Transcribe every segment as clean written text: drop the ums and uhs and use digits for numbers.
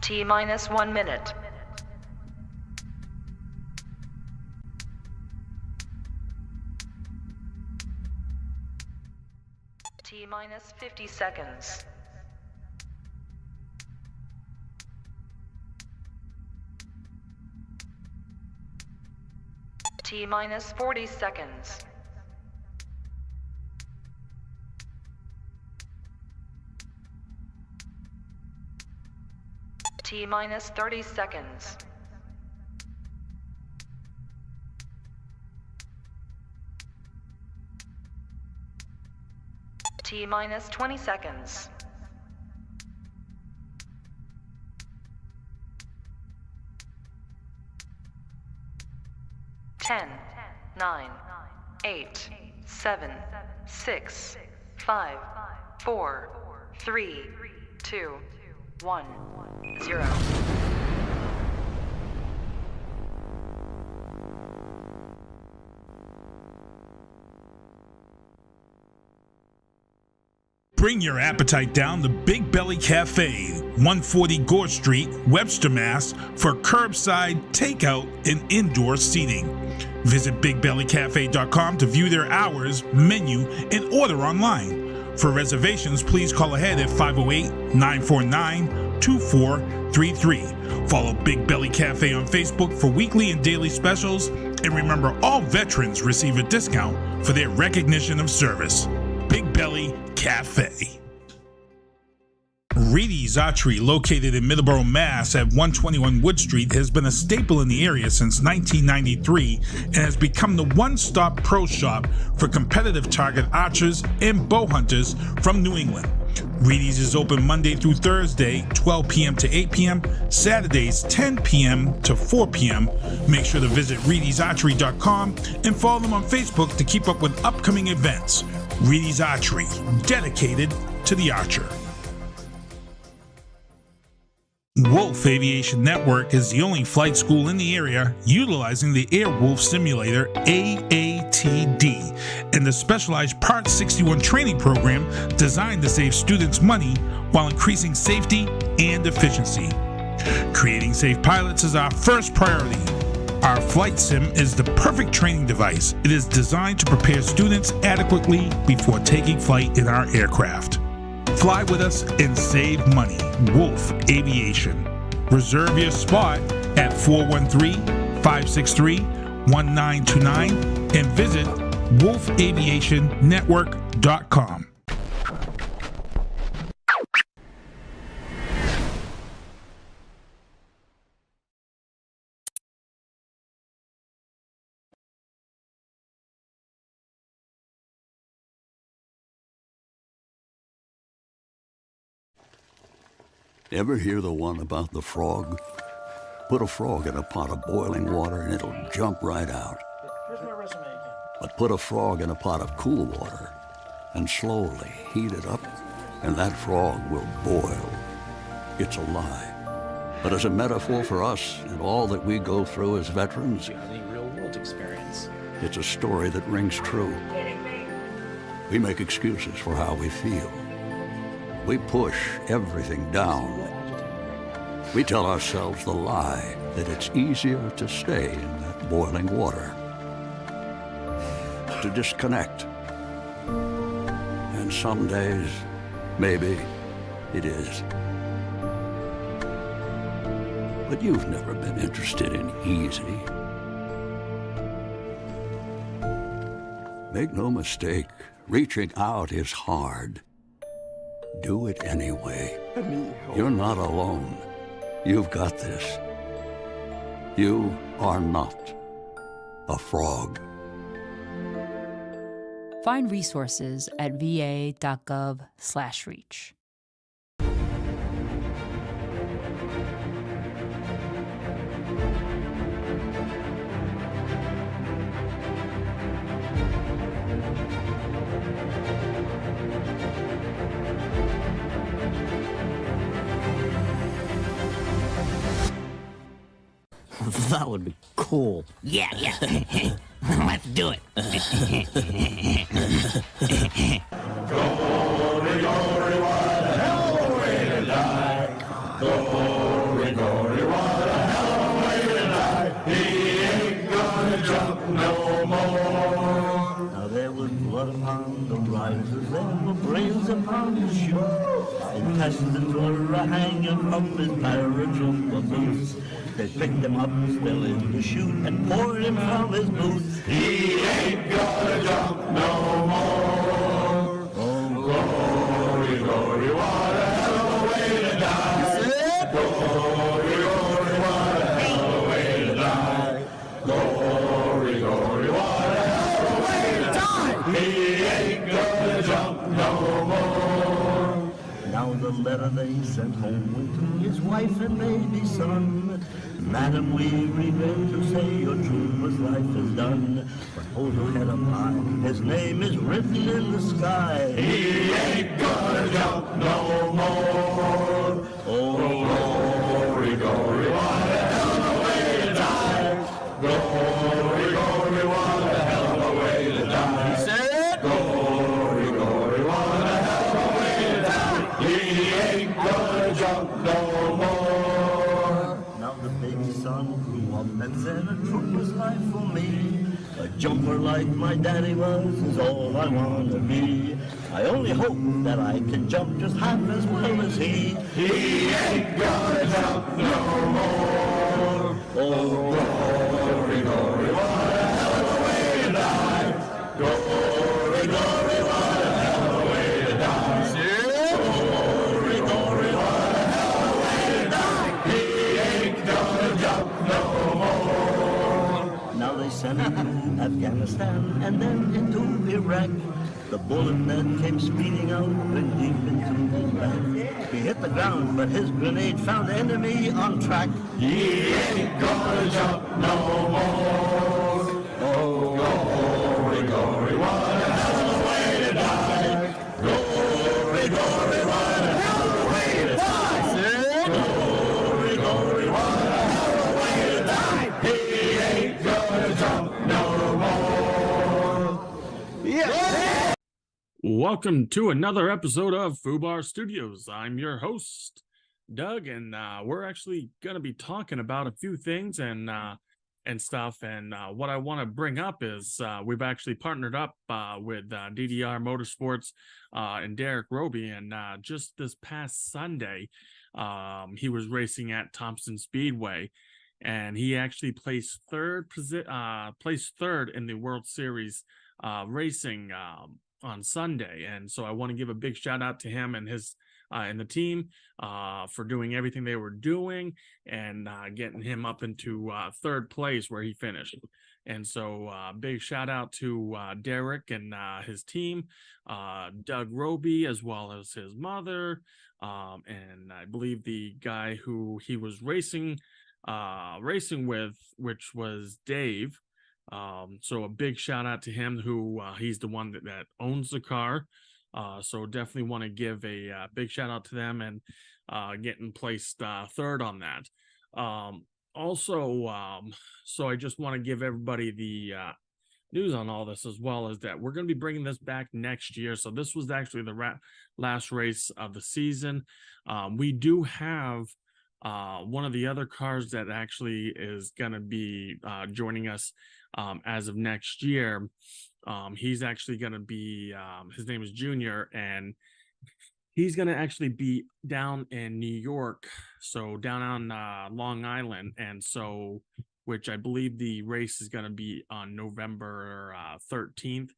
T minus 1 minute. T minus 50 seconds. T minus 40 seconds. T minus 30 seconds. T minus 20 seconds. Ten, 9, 8, 7, 6, 5, 4, 3, 2, 1, 0. Bring your appetite down to Big Belly Cafe, 140 Gore Street, Webster, Mass. for curbside, takeout, and indoor seating. Visit BigBellyCafe.com to view their hours, menu, and order online. For reservations, please call ahead at 508-949-2433. Follow Big Belly Cafe on Facebook for weekly and daily specials. And remember, all veterans receive a discount for their recognition of service. Big Belly Cafe. Reedy's Archery, located in Middleborough, Mass. at 121 Wood Street, has been a staple in the area since 1993 and has become the one-stop pro shop for competitive target archers and bow hunters from New England. Reedy's is open Monday through Thursday, 12 p.m. to 8 p.m., Saturdays, 10 p.m. to 4 p.m. Make sure to visit Reedy'sArchery.com and follow them on Facebook to keep up with upcoming events. Reedy's Archery, dedicated to the archer. Wolf Aviation Network is the only flight school in the area utilizing the Airwolf Simulator AATD and the specialized Part 61 training program designed to save students money while increasing safety and efficiency. Creating safe pilots is our first priority. Our flight sim is the perfect training device. It is designed to prepare students adequately before taking flight in our aircraft. Fly with us and save money. Wolf Aviation. Reserve your spot at 413-563-1929 and visit wolfaviationnetwork.com. Ever hear the one about the frog? Put a frog in a pot of boiling water and it'll jump right out. Here's my resume again. But put a frog in a pot of cool water and slowly heat it up, and that frog will boil. It's a lie. But as a metaphor for us and all that we go through as veterans, Do you have any real-world experience? it's a story that rings true. We make excuses for how we feel. We push everything down. We tell ourselves the lie that it's easier to stay in that boiling water, to disconnect. And some days, maybe it is. But you've never been interested in easy. Make no mistake, reaching out is hard. Do it anyway. You're not alone. You've got this. You are not a frog. Find resources at va.gov/reach. That would be cool. Yeah. Let's do it. Glory, glory, what a hell way to die. Glory. rises ever brains upon his shoe. Intestines were hanging from his paratrooper boots. They picked him up, still in the chute, and poured him from his boots. He ain't gonna jump no more. Oh, glory, glory, what a hell of a way to die. Glory, glory, what a hell of a way to die. Glory, glory, what a hell of a way to die. He ain't gonna jump no more. Now the letter they sent home went to his wife and baby son. Madam, we regret to say your trooper's life is done. But hold your head up high, his name is written in the sky. He ain't gonna jump no more. Oh, glory, glory, what a hell of a way to die. Glory, glory, what a hell of a way to die. He said, glory, glory, what a hell of a way to die. He ain't gonna jump no more. Now the big son grew up and said, a trooper's life for me. A jumper like my daddy was is all I want to be. I only hope that I can jump just half as well as he. He ain't gonna jump no more. Oh, glory, glory, what a hell of a way to die. Glory, glory, what a hell of a way to die. Glory, glory, what a hell of a way to die. He ain't gonna jump no more. Now they sent him to Afghanistan and then into Iraq. The bullet that came speeding out went deep into his back. He hit the ground, but his grenade found enemy on track. He ain't gonna jump no more. Oh, glory, glory, what a hell of a way to die. Glory, glory, what a hell of a way to die. Glory, glory, what a hell of a way to die. He ain't gonna jump no more. Yeah. Welcome to another episode of Fubar Studios. I'm your host, Doug, and we're actually going to be talking about a few things and stuff. And what I want to bring up is we've actually partnered up with DDR Motorsports and Derek Roby. And just this past Sunday, he was racing at Thompson Speedway, and he actually placed third in the World Series racing on Sunday. And so I want to give a big shout out to him and his and the team for doing everything they were doing and getting him up into third place where he finished. And so big shout out to Derek and his team, Doug Roby, as well as his mother, and I believe the guy who he was racing with, which was Dave. So a big shout out to him, who he's the one that owns the car. So definitely want to give a big shout out to them and getting placed third on that. So I just want to give everybody the news on all this, as well as that we're going to be bringing this back next year. So this was actually the last race of the season. We do have one of the other cars that actually is going to be joining us as of next year. He's actually going to be, his name is Junior, and he's going to actually be down in New York, so down on Long Island, and so, which I believe the race is going to be on November 13th,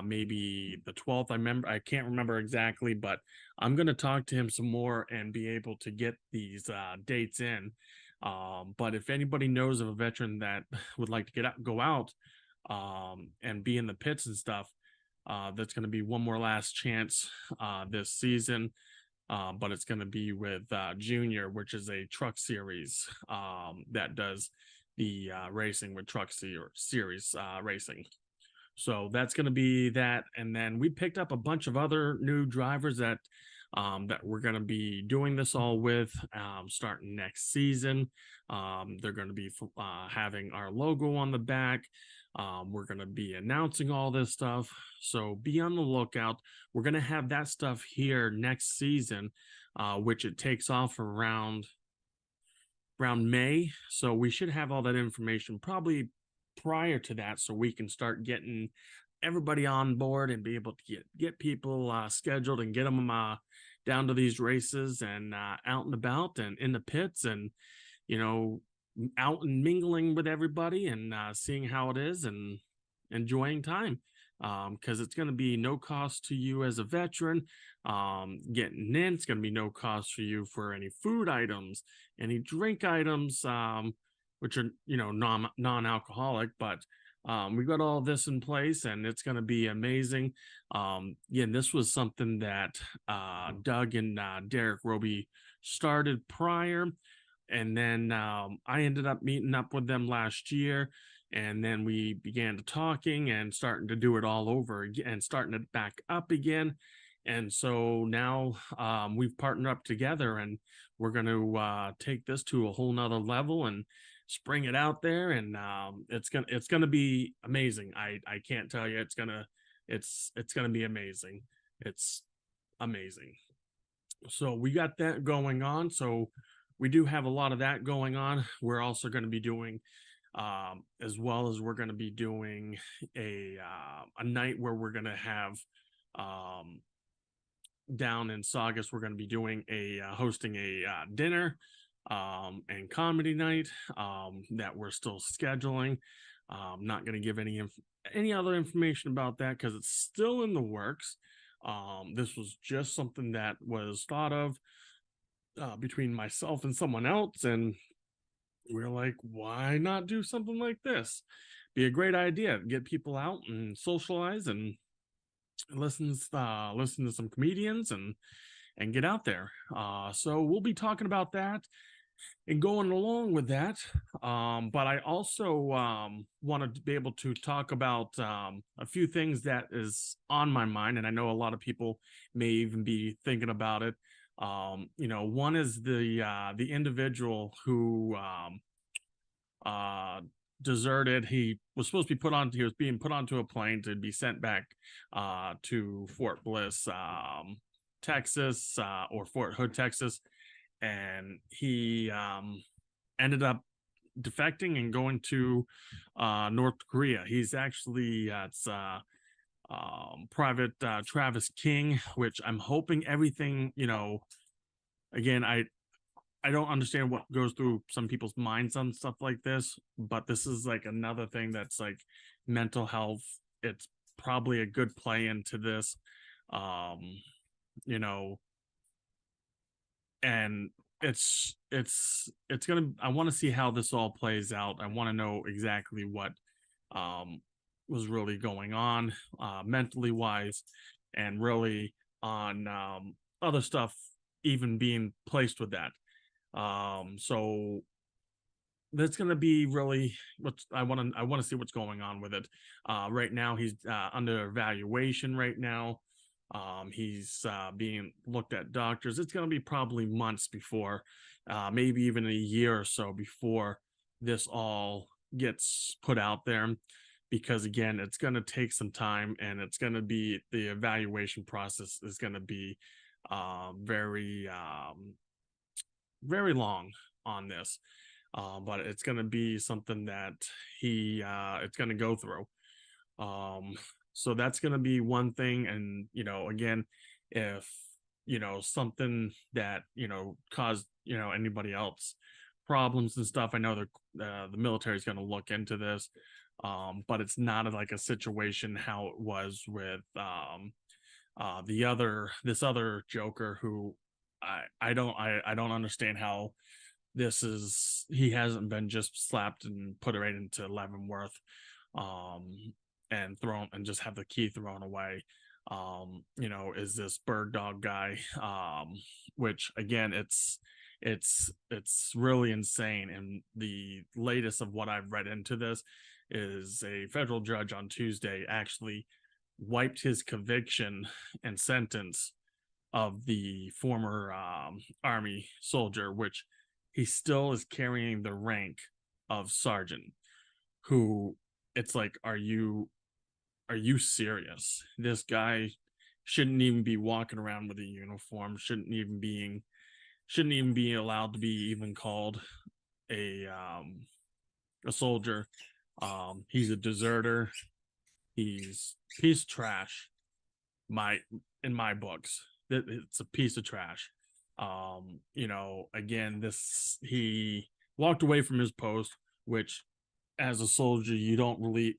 maybe the 12th. I can't remember exactly, but I'm going to talk to him some more and be able to get these dates in. But if anybody knows of a veteran that would like to go out and be in the pits and stuff, that's going to be one more last chance this season. But it's going to be with Junior, which is a truck series that does the racing with truck series racing. So that's going to be that. And then we picked up a bunch of other new drivers that we're going to be doing this all with starting next season. They're going to be having our logo on the back. We're going to be announcing all this stuff. So be on the lookout. We're going to have that stuff here next season, which it takes off around May. So we should have all that information probably prior to that, so we can start getting everybody on board and be able to get people scheduled and get them down to these races and out and about and in the pits and out and mingling with everybody and seeing how it is and enjoying time, because it's going to be no cost to you as a veteran. Getting in, it's going to be no cost for you for any food items, any drink items, which are non-alcoholic, but we got all this in place and it's going to be amazing. Again, this was something that Doug and Derek Roby started prior, and then I ended up meeting up with them last year, and then we began to talking and starting to do it all over again and starting it back up again. And so now we've partnered up together and we're going to take this to a whole nother level and spring it out there. And it's gonna be amazing. I can't tell you, it's gonna be amazing. It's amazing. So we got that going on. So we do have a lot of that going on. We're also going to be doing as well as we're going to be doing a night where we're going to have down in Saugus, we're going to be doing hosting a dinner and comedy night that we're still scheduling. Not going to give any other information about that because it's still in the works. This was just something that was thought of between myself and someone else, and we're like, why not do something like this? Be a great idea. Get people out and socialize and listen to some comedians and get out there. So we'll be talking about that and going along with that. But I also want to be able to talk about a few things that is on my mind, and I know a lot of people may even be thinking about it. One is the individual who deserted. He was being put onto a plane to be sent back to Fort Bliss, Texas, or Fort Hood, Texas, and he ended up defecting and going to North Korea. He's actually Private Travis King, which I'm hoping everything, again, I don't understand what goes through some people's minds on stuff like this, but this is like another thing that's like mental health. It's probably a good play into this, and it's gonna, I want to see how this all plays out. I want to know exactly what was really going on mentally wise, and really on other stuff even being placed with that. So that's going to be really what I want to see what's going on with it. Right now he's under evaluation right now. He's being looked at doctors. It's going to be probably months before, maybe even a year or so before this all gets put out there, because again, it's going to take some time, and it's going to be, the evaluation process is going to be very long on this, but it's going to be something that it's going to go through. So that's going to be one thing. And again, if something that caused anybody else problems and stuff, I know the military is going to look into this, but it's not like a situation how it was with this other Joker who I don't understand how he hasn't been just slapped and put right into Leavenworth and thrown and just have the key thrown away. Is this bird dog guy, which again, it's really insane. And the latest of what I've read into this is a federal judge on Tuesday actually wiped his conviction and sentence of the former Army soldier, which he still is carrying the rank of sergeant, who it's like, are you serious? This guy shouldn't even be walking around with a uniform, shouldn't even be allowed to be even called a soldier. He's a deserter. He's piece of trash. In my books, it's a piece of trash. Again, he walked away from his post, which as a soldier, you don't leave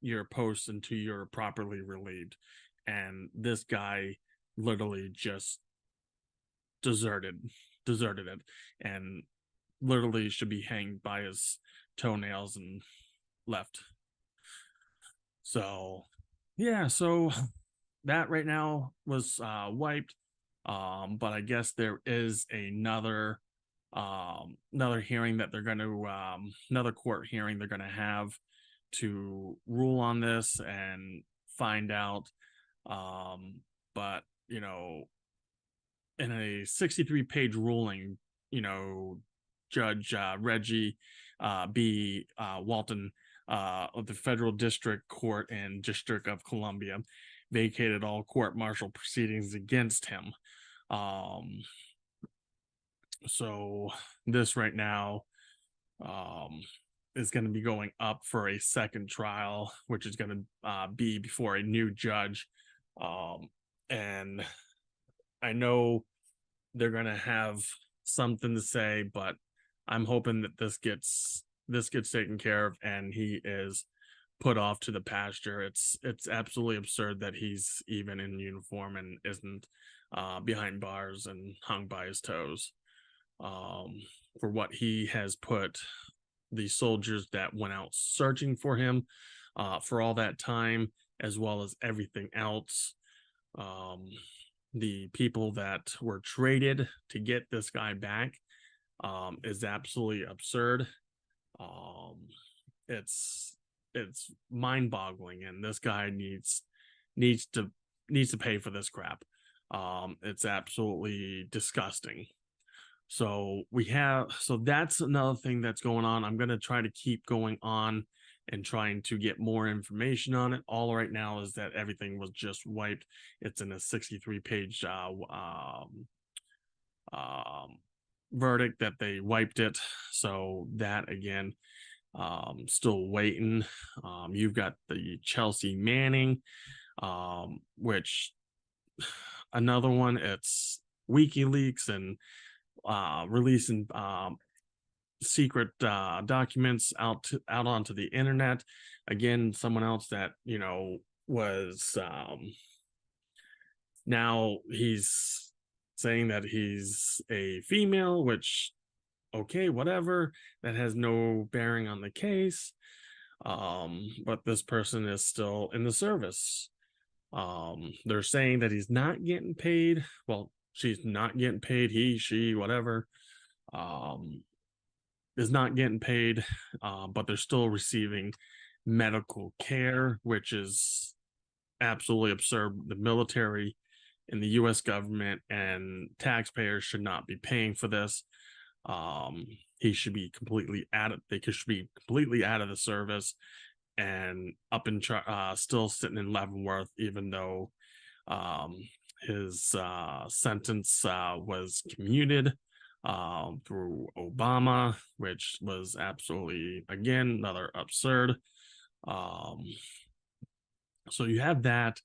your post until you're properly relieved. And this guy literally just deserted it, and literally should be hanged by his toenails and left. So yeah, so that right now was wiped. But I guess there is another hearing that they're going to another court hearing they're going to have to rule on this and find out. But in a 63-page ruling, Judge Reggie B. Walton of the Federal District Court and District of Columbia vacated all court-martial proceedings against him. So this right now is going to be going up for a second trial, which is going to be before a new judge. And I know they're going to have something to say, but I'm hoping that this gets taken care of and he is put off to the pasture. It's absolutely absurd that he's even in uniform and isn't behind bars and hung by his toes for what he has put the soldiers that went out searching for him for all that time, as well as everything else. The people that were traded to get this guy back is absolutely absurd. It's mind-boggling, and this guy needs to pay for this crap. It's absolutely disgusting. So that's another thing that's going on. I'm going to try to keep going on and trying to get more information on it. All right now is that everything was just wiped. It's in a 63-page verdict that they wiped it. So that again, still waiting. You've got the Chelsea Manning, which another one, it's WikiLeaks and releasing secret documents out onto the internet. Again, someone else that was now he's saying that he's a female, which okay, whatever, that has no bearing on the case. But this person is still in the service. They're saying that he's not getting paid. Well, she's not getting paid. He, she, whatever, is not getting paid, but they're still receiving medical care, which is absolutely absurd. The military and the U.S. government and taxpayers should not be paying for this. He should be completely they should be completely out of the service and up in still sitting in Leavenworth, even though his sentence was commuted through Obama, which was absolutely, again, another absurd. So you have that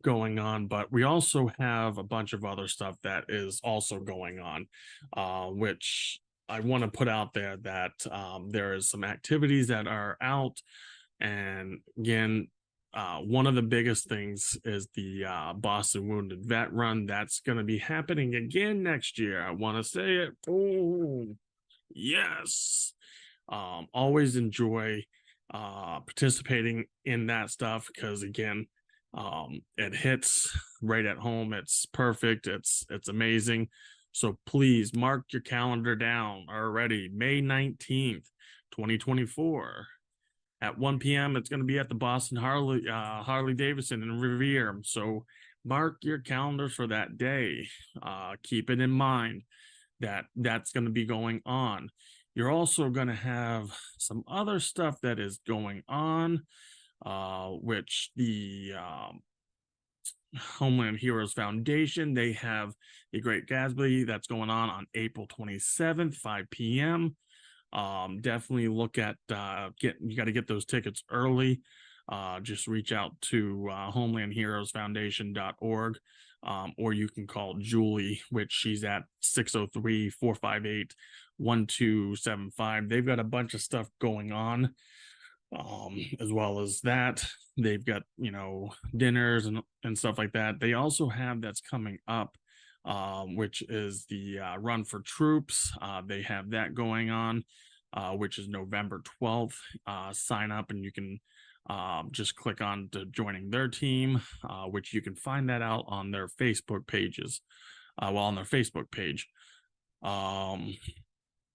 going on, but we also have a bunch of other stuff that is also going on, which I want to put out there that there is some activities that are out. And again, one of the biggest things is the Boston Wounded Vet Run. That's going to be happening again next year. I want to say it. Oh, yes. Always enjoy participating in that stuff because, again, it hits right at home. It's perfect. It's amazing. So please mark your calendar down already. May 19th, 2024. At 1 p.m., it's going to be at the Boston Harley Davidson in Revere. So mark your calendars for that day. Keep it in mind that that's going to be going on. You're also going to have some other stuff that is going on, which the Homeland Heroes Foundation, they have the Great Gatsby that's going on April 27th, 5 p.m. definitely look at you got to get those tickets early. Just reach out to homelandheroesfoundation.org, or you can call Julie, which she's at 603-458-1275. They've got a bunch of stuff going on. As well as that, they've got, dinners and stuff like that. They also have that's coming up, which is the Run for Troops. They have that going on, which is November 12th. Sign up and you can just click on to joining their team, which you can find that out on their Facebook pages. On their Facebook page.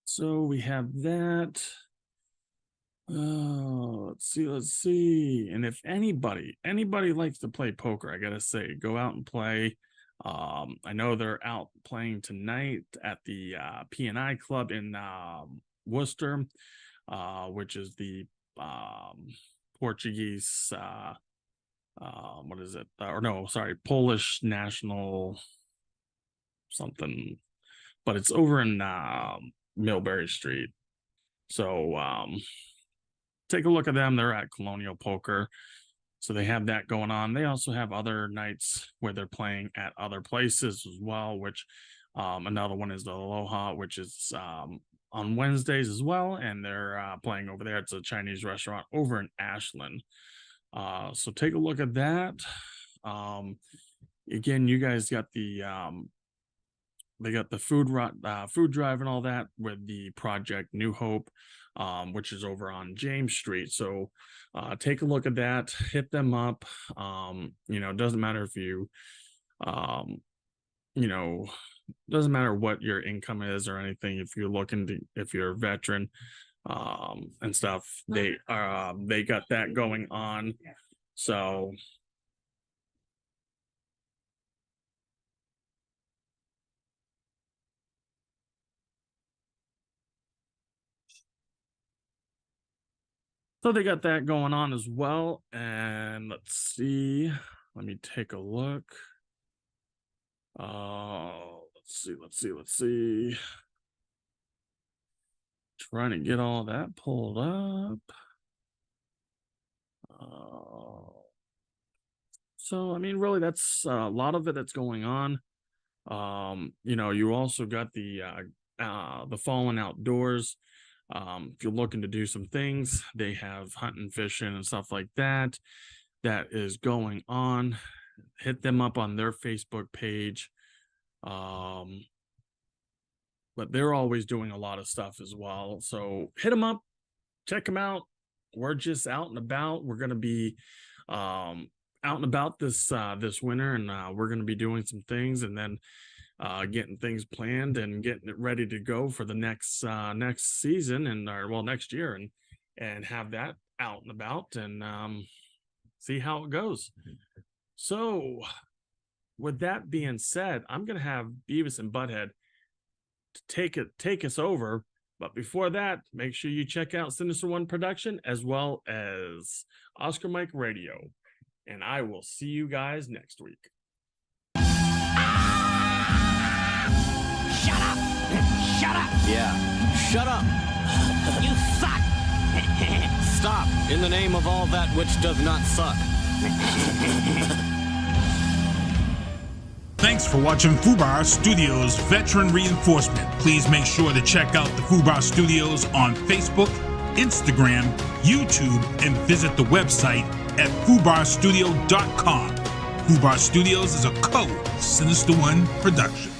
So we have that. Let's see. And if anybody likes to play poker, I gotta say, go out and play. I know they're out playing tonight at the P&I Club in Worcester, which is the Portuguese what is it? Polish national something, but it's over in Millbury Street. So take a look at them. They're at Colonial Poker. So they have that going on. They also have other nights where they're playing at other places as well, which another one is the Aloha, which is on Wednesdays as well. And they're playing over there. It's a Chinese restaurant over in Ashland. So take a look at that. Again, you guys got the they got the food drive and all that with the Project New Hope, which is over on James Street. So take a look at that, hit them up. It doesn't matter if you doesn't matter what your income is or anything. If you're a veteran and stuff, they got that going on. So they got that going on as well. And let's see. Let me take a look. Let's see. Trying to get all that pulled up. So, really, that's a lot of it that's going on. You also got the Fallen Outdoors. If you're looking to do some things, they have hunting, fishing, and stuff like that is going on. Hit them up on their Facebook page. But they're always doing a lot of stuff as well. So hit them up, check them out. We're just out and about. We're going to be out and about this winter, and we're going to be doing some things, and then getting things planned and getting it ready to go for the next season next year, and have that out and about and see how it goes. So with that being said, I'm gonna have Beavis and Butthead to take us over, but before that, make sure you check out Sinista1 Production as well as Oscar Mike Radio, and I will see you guys next week. Shut up! Shut up! Yeah, shut up! You suck! Stop, in the name of all that which does not suck. Thanks for watching Fubar Studios Veteran Reinforcement. Please make sure to check out the Fubar Studios on Facebook, Instagram, YouTube, and visit the website at fubarstudio.com. Fubar Studios is a Sinista1 production.